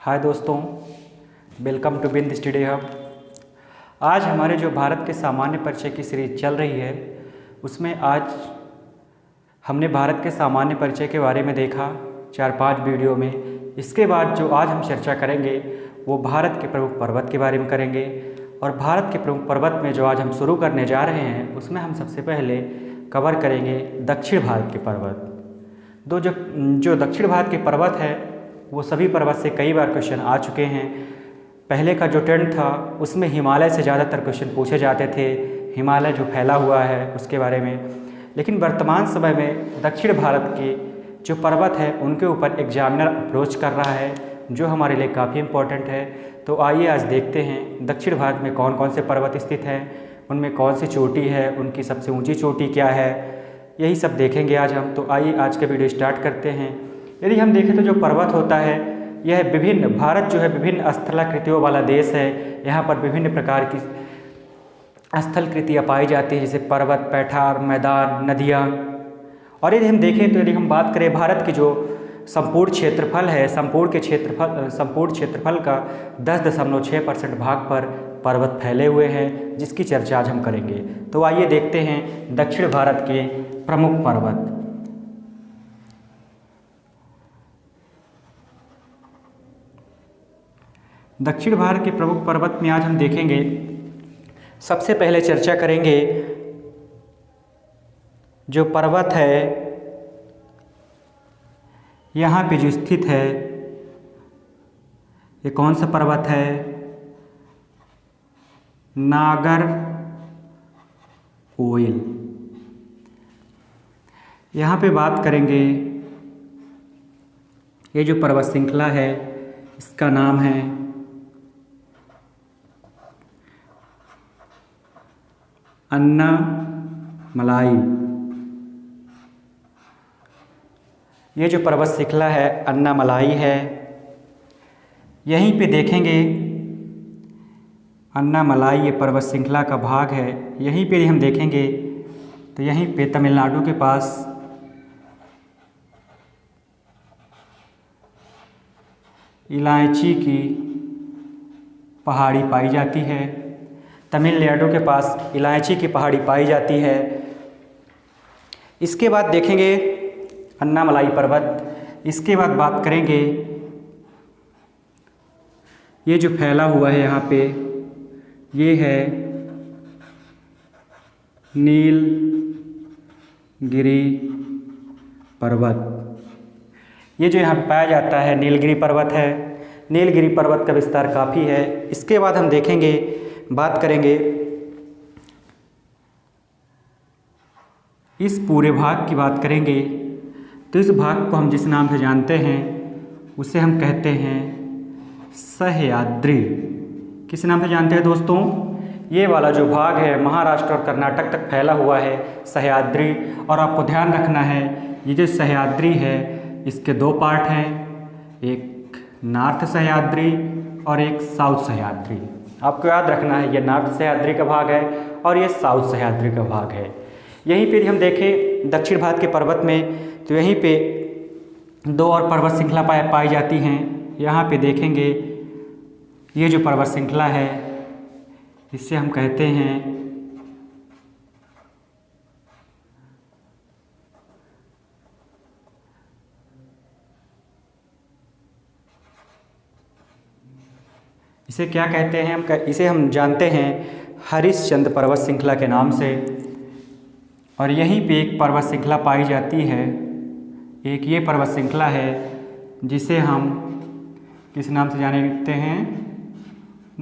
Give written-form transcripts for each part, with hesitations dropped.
हाय दोस्तों, welcome to Bind study hub. आज हमारे जो भारत के सामान्य परिचय की सीरीज चल रही है उसमें आज हमने भारत के सामान्य परिचय के बारे में देखा 4-5 वीडियो में। इसके बाद जो आज हम चर्चा करेंगे वो भारत के प्रमुख पर्वत के बारे में करेंगे। और भारत के प्रमुख पर्वत में जो आज हम शुरू करने जा रहे हैं उसमें हम सबसे पहले कवर करेंगे दक्षिण भारत के पर्वत। जो दक्षिण भारत के पर्वत है वो सभी पर्वत से कई बार क्वेश्चन आ चुके हैं। पहले का जो ट्रेंड था उसमें हिमालय से ज़्यादातर क्वेश्चन पूछे जाते थे, हिमालय जो फैला हुआ है उसके बारे में। लेकिन वर्तमान समय में दक्षिण भारत के जो पर्वत है उनके ऊपर एग्जामिनर अप्रोच कर रहा है, जो हमारे लिए काफ़ी इम्पोर्टेंट है। तो आइए आज देखते हैं दक्षिण भारत में कौन कौन से पर्वत स्थित हैं, उनमें कौन सी चोटी है, उनकी सबसे ऊँची चोटी क्या है, यही सब देखेंगे आज हम। तो आइए आज का वीडियो स्टार्ट करते हैं। यदि हम देखें तो जो पर्वत होता है यह भारत जो है विभिन्न स्थलाकृतियों वाला देश है। यहाँ पर विभिन्न प्रकार की स्थलकृतियाँ पाई जाती हैं, जैसे पर्वत, पैठार, मैदान, नदियाँ। और यदि हम देखें तो यदि हम बात करें भारत की जो संपूर्ण क्षेत्रफल है, संपूर्ण क्षेत्रफल का 10.6% भाग पर पर्वत फैले हुए हैं, जिसकी चर्चा आज हम करेंगे। तो आइए देखते हैं दक्षिण भारत के प्रमुख पर्वत। दक्षिण भारत के प्रमुख पर्वत में आज हम देखेंगे, सबसे पहले चर्चा करेंगे जो पर्वत है यहाँ पे जो स्थित है, ये कौन सा पर्वत है? नागरकोइल। यहाँ पे बात करेंगे, ये जो पर्वत श्रृंखला है इसका नाम है अन्नामलाई। ये जो पर्वत श्रृंखला है अन्नामलाई है। यहीं पे देखेंगे अन्नामलाई ये पर्वत श्रृंखला का भाग है। यहीं पे हम देखेंगे तो यहीं पे तमिलनाडु के पास इलायची की पहाड़ी पाई जाती है। तमिलनाडु के पास इलायची की पहाड़ी पाई जाती है। इसके बाद देखेंगे अन्नामलाई पर्वत। इसके बाद बात करेंगे ये जो फैला हुआ है यहाँ पे, ये है नीलगिरी पर्वत। ये जो यहाँ पे पाया जाता है नीलगिरी पर्वत है। नीलगिरी पर्वत का विस्तार काफ़ी है। इसके बाद हम देखेंगे, बात करेंगे इस पूरे भाग की बात करेंगे तो इस भाग को हम जिस नाम से जानते हैं उसे हम कहते हैं सह्याद्री। किस नाम से जानते हैं दोस्तों? ये वाला जो भाग है महाराष्ट्र और कर्नाटक तक फैला हुआ है, सह्याद्री। और आपको ध्यान रखना है ये जो सह्याद्री है इसके 2 पार्ट हैं, एक नॉर्थ सह्याद्री और एक साउथ सह्याद्री। आपको याद रखना है ये नॉर्थ सह्याद्री का भाग है और ये साउथ सह्याद्री का भाग है। यहीं पे हम देखें दक्षिण भारत के पर्वत में तो यहीं पे 2 और पर्वत श्रृंखला पाई जाती हैं। यहाँ पे देखेंगे ये जो पर्वत श्रृंखला है इससे हम कहते हैं इसे क्या कहते हैं? इसे हम जानते हैं हरिश्चंद्र पर्वत श्रृंखला के नाम से। और यहीं पे एक पर्वत श्रृंखला पाई जाती है, एक ये पर्वत श्रृंखला है जिसे हम किस नाम से जानते हैं?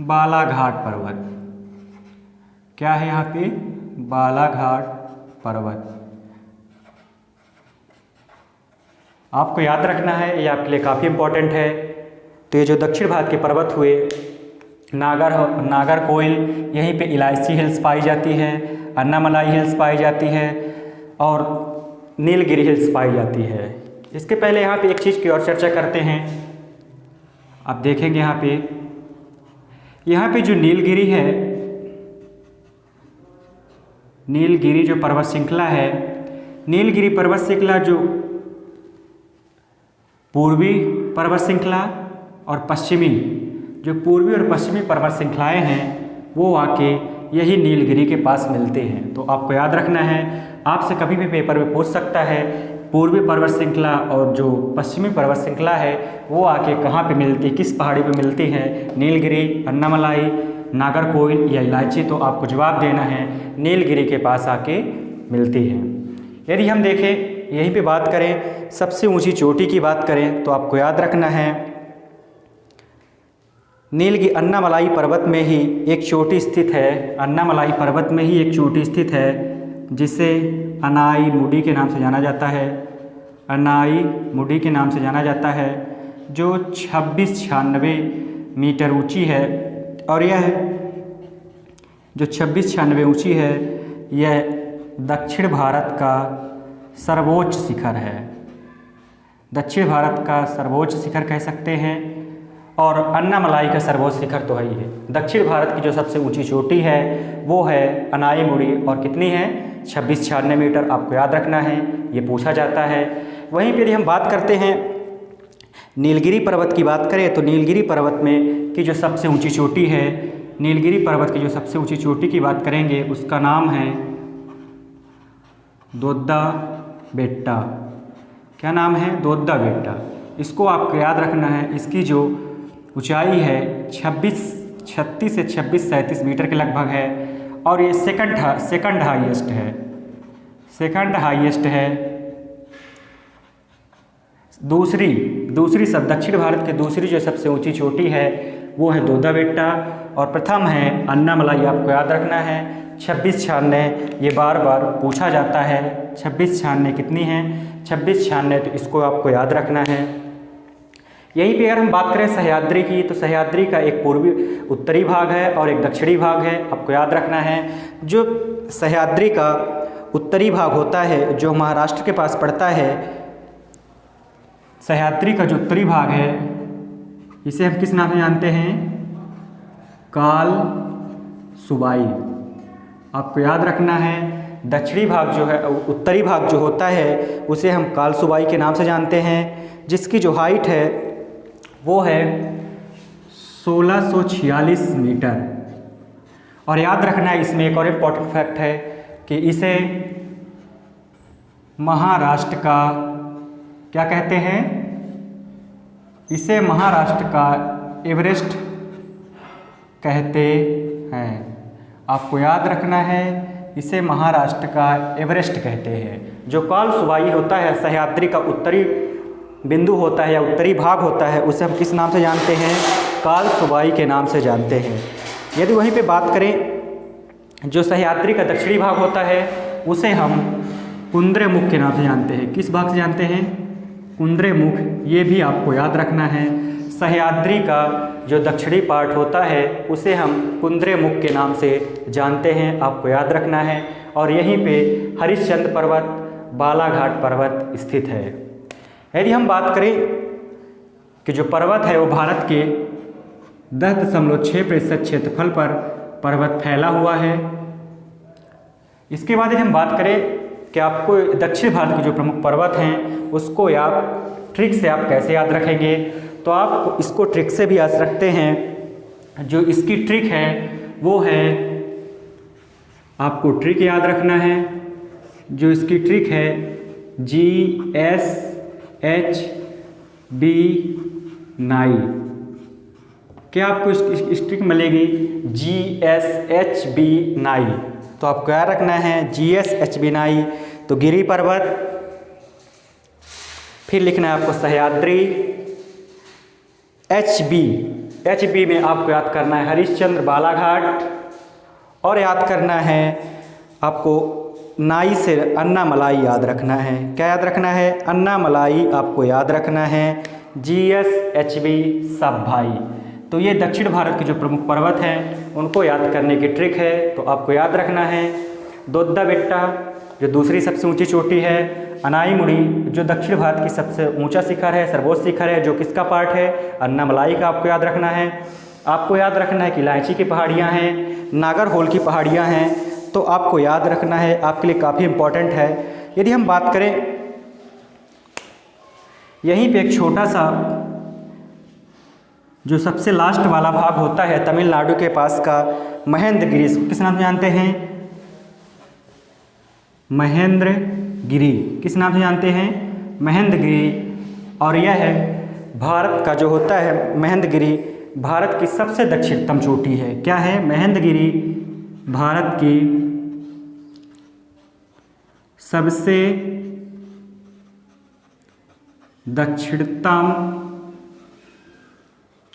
बालाघाट पर्वत। क्या है यहाँ पे? बालाघाट पर्वत। आपको याद रखना है, ये आपके लिए काफ़ी इम्पोर्टेंट है। तो ये जो दक्षिण भारत के पर्वत हुए, नागरकोइल, यहीं पे इलायची हिल्स पाई जाती है, अन्नामलाई हिल्स पाई जाती है और नीलगिरी हिल्स पाई जाती है। इसके पहले यहाँ पे एक चीज़ की और चर्चा करते हैं। आप देखेंगे यहाँ पे जो नीलगिरी है, नीलगिरी जो पर्वत श्रृंखला है, नीलगिरी पर्वत श्रृंखला जो पूर्वी पर्वत श्रृंखला और पश्चिमी, जो पूर्वी और पश्चिमी पर्वत श्रृंखलाएँ हैं वो आके यही नीलगिरी के पास मिलते हैं। तो आपको याद रखना है, आपसे कभी भी पेपर में पूछ सकता है पूर्वी पर्वत श्रृंखला और जो पश्चिमी पर्वत श्रृंखला है वो आके कहाँ पे मिलती है, किस पहाड़ी पे मिलती है, नीलगिरी, अन्नामलाई, नागरकोइल या इलायची। तो आपको जवाब देना है नीलगिरी के पास आके मिलती है। यदि हम देखें यहीं पे बात करें सबसे ऊंची चोटी की बात करें तो आपको याद रखना है अन्नामलाई पर्वत में ही एक चोटी स्थित है, अन्नामलाई पर्वत में ही एक चोटी स्थित है जिसे अनाई मुडी के नाम से जाना जाता है, अनाई मुडी के नाम से जाना जाता है, जो 2696 मीटर ऊंची है। और यह जो 2696 ऊंची है यह दक्षिण भारत का सर्वोच्च शिखर है, दक्षिण भारत का सर्वोच्च शिखर कह सकते हैं। और अन्नामलाई का सर्वोच्च शिखर तो है ही है। दक्षिण भारत की जो सबसे ऊंची चोटी है वो है अनाईमुड़ी और कितनी है 2696 मीटर। आपको याद रखना है, ये पूछा जाता है। वहीं पर यदि हम बात करते हैं नीलगिरी पर्वत की बात करें तो नीलगिरी पर्वत में की जो सबसे ऊंची चोटी है, नीलगिरी पर्वत की जो सबसे ऊंची चोटी की बात करेंगे उसका नाम है दोद्दा बेट्टा। क्या नाम है? दोद्दा बेट्टा। इसको आपको याद रखना है। इसकी जो ऊंचाई है 36 से 37 मीटर के लगभग है और ये सेकंड हाईएस्ट है, सेकंड हाईएस्ट है। दूसरी सब दक्षिण भारत की दूसरी जो सबसे ऊंची चोटी है वो है दोद्दा बेट्टा और प्रथम है अन्नामलाई। आपको याद रखना है 2696, ये बार बार पूछा जाता है। 2696 कितनी है? 2696, तो इसको आपको याद रखना है। यहीं पे अगर हम बात करें सह्याद्री की तो सह्याद्री का एक पूर्वी उत्तरी भाग है और एक दक्षिणी भाग है। आपको याद रखना है जो सह्याद्री का उत्तरी भाग होता है जो महाराष्ट्र के पास पड़ता है, सह्याद्री का जो उत्तरी भाग है इसे हम किस नाम से जानते हैं? काल सुबाई। आपको याद रखना है दक्षिणी भाग जो है, उत्तरी भाग जो होता है उसे हम काल सुबाई के नाम से जानते हैं, जिसकी जो हाइट है वो है 1646 मीटर। और याद रखना है इसमें एक और इम्पॉर्टेंट फैक्ट है कि इसे महाराष्ट्र का क्या कहते हैं? इसे महाराष्ट्र का एवरेस्ट कहते हैं। आपको याद रखना है इसे महाराष्ट्र का एवरेस्ट कहते हैं। जो काल सुबाई होता है, सह्याद्री का उत्तरी बिंदु होता है या उत्तरी भाग होता है, उसे हम किस नाम से जानते हैं? काल सुबाई के नाम से जानते हैं। यदि वहीं पे बात करें जो सह्याद्री का दक्षिणी भाग होता है उसे हम कुंद्रेमुख के नाम से जानते हैं। किस भाग से जानते हैं? कुंद्रेमुख। ये भी आपको याद रखना है। सह्याद्री का जो दक्षिणी पार्ट होता है उसे हम कुंद्रेमुख के नाम से जानते हैं। आपको याद रखना है। और यहीं पे हरिश्चंद्र पर्वत, बालाघाट पर्वत स्थित है। यदि हम बात करें कि जो पर्वत है वो भारत के 10.6% क्षेत्रफल पर पर्वत फैला हुआ है। इसके बाद यदि हम बात करें कि आपको दक्षिण भारत के जो प्रमुख पर्वत हैं उसको आप ट्रिक से आप कैसे याद रखेंगे, तो आप इसको ट्रिक से भी याद रखते हैं। जो इसकी ट्रिक है वो है, आपको ट्रिक याद रखना है। जो इसकी ट्रिक है GSHB9। क्या आपको इस ट्रिक मिलेगी? GSHB9। तो आपको याद रखना है GSHB9। तो गिरी पर्वत, फिर लिखना है आपको सह्याद्री, HB में आपको याद करना है हरिश्चंद्र, बालाघाट, और याद करना है आपको नाई से अन्नामलाई याद रखना है। क्या याद रखना है? अन्नामलाई आपको याद रखना है। GSHB सब भाई। तो ये दक्षिण भारत के जो प्रमुख पर्वत हैं उनको याद करने की ट्रिक है। तो आपको याद रखना है दोद्दा बेट्टा जो दूसरी सबसे ऊंची चोटी है, अनाईमुड़ी जो दक्षिण भारत की सबसे ऊंचा शिखर है, सर्वोच्च शिखर है, जो किसका पार्ट है? अन्नामलाई का। आपको याद रखना है। आपको याद रखना है कि इलायची की पहाड़ियाँ हैं, नागरहोल की पहाड़ियाँ हैं। तो आपको याद रखना है, आपके लिए काफ़ी इम्पोर्टेंट है। यदि हम बात करें यहीं पे एक छोटा सा जो सबसे लास्ट वाला भाग होता है तमिलनाडु के पास का महेंद्रगिरी, किस नाम से जानते हैं? महेंद्रगिरी, किस नाम से जानते हैं? महेंद्रगिरी। और यह है भारत का जो होता है महेंद्रगिरी, भारत की सबसे दक्षिणतम चोटी है। क्या है? महेंद्रगिरी भारत की सबसे दक्षिणतम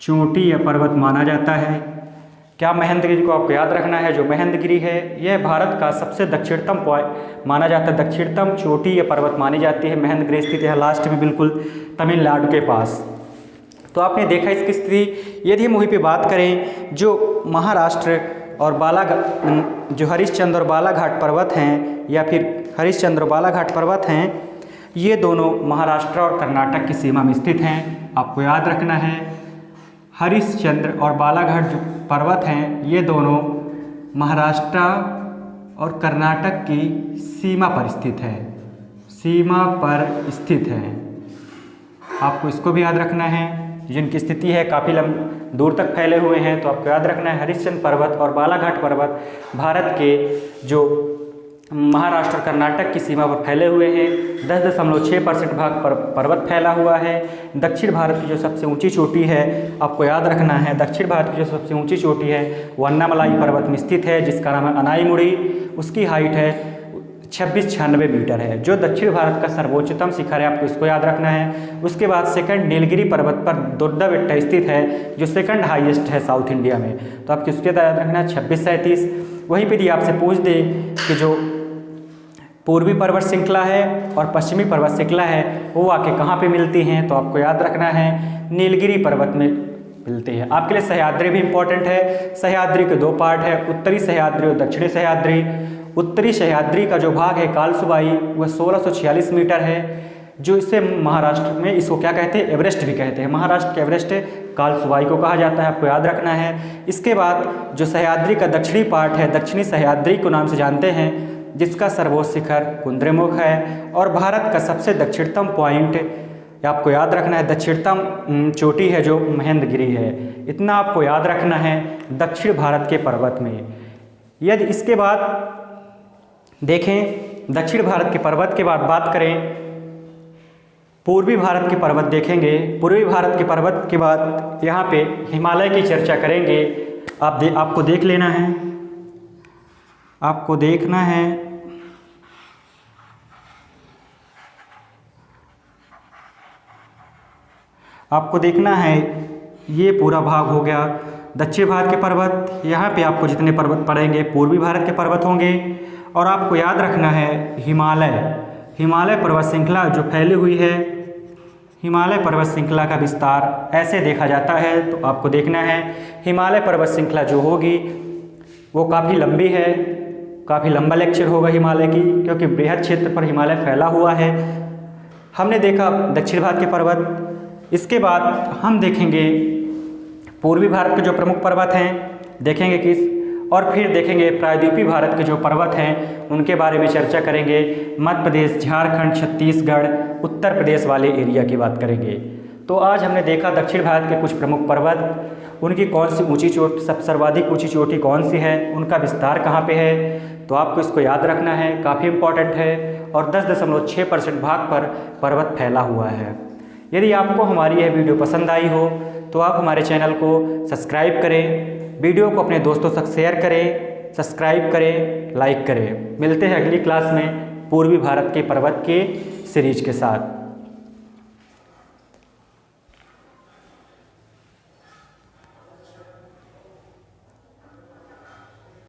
चोटी या पर्वत माना जाता है। क्या महेंद्रगिरी को आपको याद रखना है? जो महेंद्रगिरी है यह भारत का सबसे दक्षिणतम माना जाता है, दक्षिणतम चोटी या पर्वत मानी जाती है। महेंद्रगिरी स्थित है लास्ट में बिल्कुल तमिलनाडु के पास। तो आपने देखा इसकी स्थिति। यदि हम वहीं पे बात करें जो महाराष्ट्र और बालाघाट, जो हरिश्चंद्र और बालाघाट पर्वत हैं, या फिर हरिश्चंद्र और बालाघाट पर्वत हैं, ये दोनों महाराष्ट्र और कर्नाटक की सीमा में स्थित हैं। आपको याद रखना है हरिश्चंद्र और बालाघाट जो पर्वत हैं ये दोनों महाराष्ट्र और कर्नाटक की सीमा पर स्थित है, सीमा पर स्थित है। आपको इसको भी याद रखना है। जिनकी स्थिति है काफ़ी दूर तक फैले हुए हैं, तो आपको याद रखना है हरिश्चंद्र पर्वत और बालाघाट पर्वत भारत के जो महाराष्ट्र और कर्नाटक की सीमा पर फैले हुए हैं। 10.6% भाग पर पर्वत फैला हुआ है। दक्षिण भारत की जो सबसे ऊंची चोटी है, आपको याद रखना है दक्षिण भारत की जो सबसे ऊंची चोटी है वो अन्नामलाई पर्वत में स्थित है, जिसका नाम है अनाईमुड़ी। उसकी हाइट है 2696 मीटर है, जो दक्षिण भारत का सर्वोच्चतम शिखर है। आपको इसको याद रखना है। उसके बाद सेकंड नीलगिरी पर्वत पर दोड्डाबेट्टा स्थित है, जो सेकंड हाईएस्ट है साउथ इंडिया में। तो आपको इसको याद रखना है 2637। वहीं पर यदि आपसे पूछ दे कि जो पूर्वी पर्वत श्रृंखला है और पश्चिमी पर्वत श्रृंखला है वो आके कहाँ पे मिलती हैं, तो आपको याद रखना है नीलगिरी पर्वत में मिलती है। आपके लिए सह्याद्री भी इम्पोर्टेंट है। सह्याद्री के दो पार्ट है, उत्तरी सह्याद्री और दक्षिणी सह्याद्री। उत्तरी सह्याद्री का जो भाग है कालसुबाई वह 1646 मीटर है, जो इसे महाराष्ट्र में इसको क्या कहते हैं? एवरेस्ट भी कहते हैं। महाराष्ट्र के एवरेस्ट कालसुबाई को कहा जाता है, आपको याद रखना है। इसके बाद जो सह्याद्री का दक्षिणी पार्ट है दक्षिणी सह्याद्री को नाम से जानते हैं, जिसका सर्वोच्च शिखर कुद्रेमुख है। और भारत का सबसे दक्षिणतम पॉइंट आपको याद रखना है, दक्षिणतम चोटी है जो महेंद्रगिरी है। इतना आपको याद रखना है दक्षिण भारत के पर्वत में। यदि इसके बाद देखें दक्षिण भारत के पर्वत के बाद बात करें पूर्वी भारत के पर्वत देखेंगे। पूर्वी भारत के पर्वत के बाद यहाँ पे हिमालय की चर्चा करेंगे। आपको देख लेना है, आपको देखना है आपको देखना है ये पूरा भाग हो गया दक्षिण भारत के पर्वत। यहाँ पे आपको जितने पर्वत पड़ेंगे पूर्वी भारत के पर्वत होंगे। और आपको याद रखना है हिमालय पर्वत श्रृंखला जो फैली हुई है, हिमालय पर्वत श्रृंखला का विस्तार ऐसे देखा जाता है। तो आपको देखना है हिमालय पर्वत श्रृंखला जो होगी वो काफ़ी लंबी है, काफ़ी लंबा लेक्चर होगा हिमालय की, क्योंकि बृहद क्षेत्र पर हिमालय फैला हुआ है। हमने देखा दक्षिण भारत के पर्वत। इसके बाद हम देखेंगे पूर्वी भारत के जो प्रमुख पर्वत हैं देखेंगे किस, और फिर देखेंगे प्रायद्वीपीय भारत के जो पर्वत हैं उनके बारे में चर्चा करेंगे। मध्य प्रदेश, झारखंड, छत्तीसगढ़, उत्तर प्रदेश वाले एरिया की बात करेंगे। तो आज हमने देखा दक्षिण भारत के कुछ प्रमुख पर्वत, उनकी कौन सी ऊंची चोटी, सब सर्वाधिक ऊंची चोटी कौन सी है, उनका विस्तार कहाँ पे है। तो आपको इसको याद रखना है, काफ़ी इम्पॉर्टेंट है। और 10.6% भाग पर पर्वत फैला हुआ है। यदि आपको हमारी यह वीडियो पसंद आई हो तो आप हमारे चैनल को सब्सक्राइब करें, वीडियो को अपने दोस्तों तक शेयर करें, सब्सक्राइब करें, लाइक करें। मिलते हैं अगली क्लास में पूर्वी भारत के पर्वत के सीरीज के साथ।